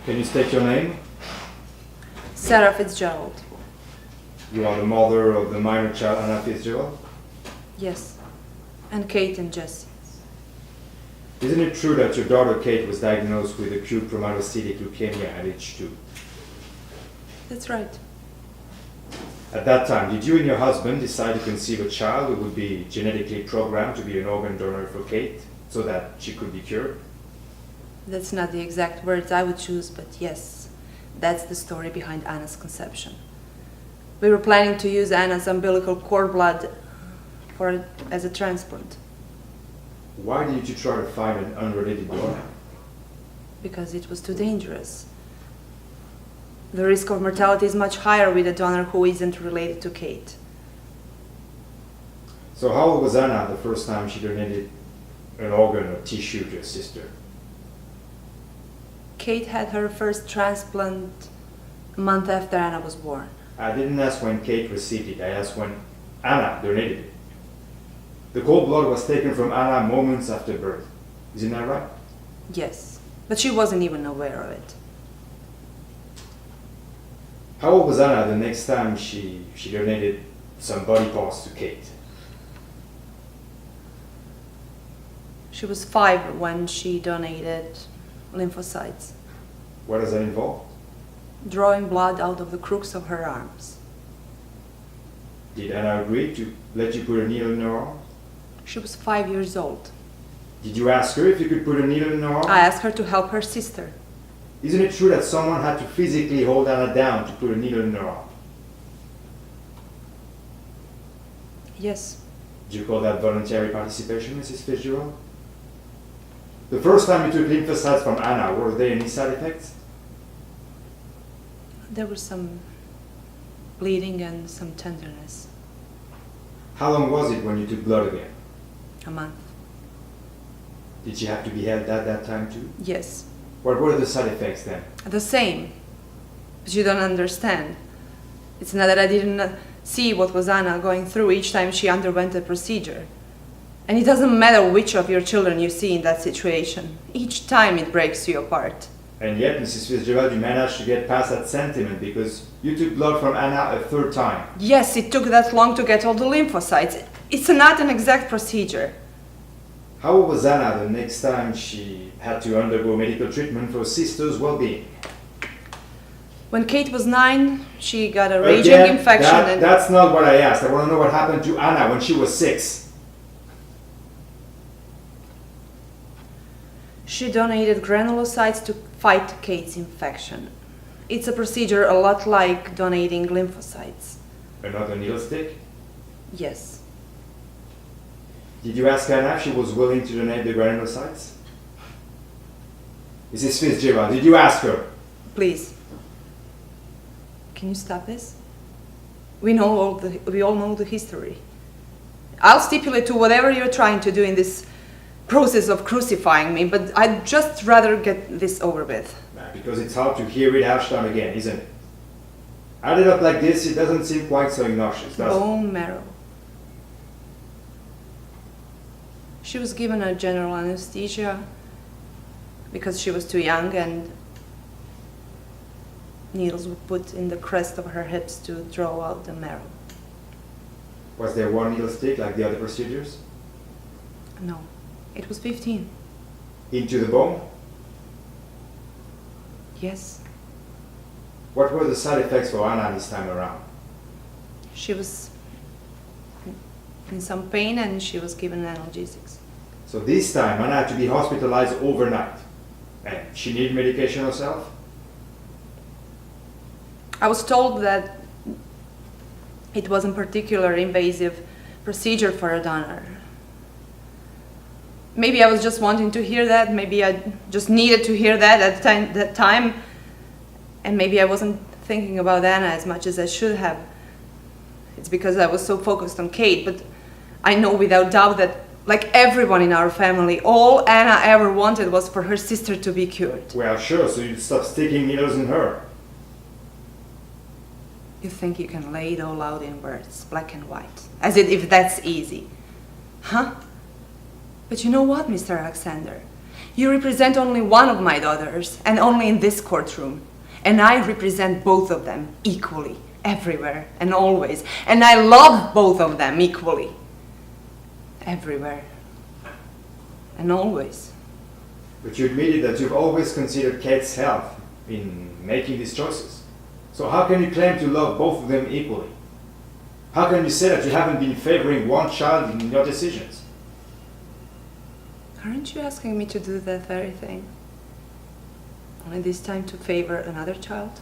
Can you state your name? Sarah Fitzgerald. You are the mother of the minor child Anna Fitzgerald? Yes. And Kate and Jessie. Isn't it true that your daughter Kate was diagnosed with acute promatocytic leukemia at age 2? That's right. At that time, did you and your husband decide to conceive a child who would be genetically programmed to be an organ donor for Kate so that she could be cured? That's not the exact words I would choose, but yes, that's the story behind Anna's conception. We were planning to use Anna's umbilical cord blood as a transplant. Why did you try to find an unrelated donor? Because it was too dangerous. The risk of mortality is much higher with a donor who isn't related to Kate. So how old was Anna the first time she donated an organ or tissue to her sister? Kate had her first transplant a month after Anna was born. I didn't ask when Kate received it, I asked when Anna donated it. The cord blood was taken from Anna moments after birth. Isn't that right? Yes, but she wasn't even aware of it. How old was Anna the next time she donated some body parts to Kate? She was 5 when she donated lymphocytes, What does that involve? drawing blood out of the crooks of her arms. Did Anna agree to let you put a needle in her arm? She was 5 years old. Did you ask her if you could put a needle in her arm? I asked her to help her sister. Isn't it true that someone had to physically hold Anna down to put a needle in her arm? Yes, Do you call that voluntary participation, Mrs. Fitzgerald? The first time you took lymphocytes from Anna, were there any side effects? there was some bleeding and some tenderness. How long was it when you took blood again? A month. Did she have to be held at that time too? Yes, What were the side effects then? the same. But you don't understand. It's not that I didn't see what was Anna going through each time she underwent a procedure. And it doesn't matter which of your children you see in that situation. Each time it breaks you apart. And yet, Mrs. Fitzgerald, you managed to get past that sentiment because you took blood from Anna a third time. Yes, it took that long to get all the lymphocytes. It's not an exact procedure. How old was Anna the next time she had to undergo medical treatment for her sister's well-being? When Kate was 9, she got a raging infection That's not what I asked. I want to know what happened to Anna when she was 6. She donated granulocytes to fight Kate's infection. It's a procedure a lot like donating lymphocytes. Another needle stick? Yes. Did you ask Anna if she was willing to donate the granulocytes? Mrs. Fitzgerald, did you ask her? Please. Can you stop this? We all know the history. I'll stipulate to whatever you're trying to do in this process of crucifying me, but I'd just rather get this over with. Because it's hard to hear it hashed out again, isn't it? Added up like this, it doesn't seem quite so obnoxious, does it? Bone marrow. She was given a general anesthesia because she was too young, and needles were put in the crest of her hips to draw out the marrow. Was there one needle stick like the other procedures? No, it was 15. Into the bone? Yes. What were the side effects for Anna this time around? She was in some pain and she was given analgesics. So this time Anna had to be hospitalized overnight. And she needed medication herself? I was told that it wasn't a particularly invasive procedure for a donor. Maybe I was just wanting to hear that, maybe I just needed to hear that at that time, and maybe I wasn't thinking about Anna as much as I should have. It's because I was so focused on Kate, but I know without doubt that, like everyone in our family, all Anna ever wanted was for her sister to be cured. Well, sure, so you'd stop sticking needles in her. You think you can lay it all out in words, black and white, as if that's easy. Huh? But you know what, Mr. Alexander? You represent only one of my daughters, and only in this courtroom. And I represent both of them equally, everywhere and always. And I love both of them equally, everywhere and always. But you admitted that you've always considered Kate's health in making these choices. So how can you claim to love both of them equally? How can you say that you haven't been favoring one child in your decisions? Aren't you asking me to do that very thing? Only this time to favor another child?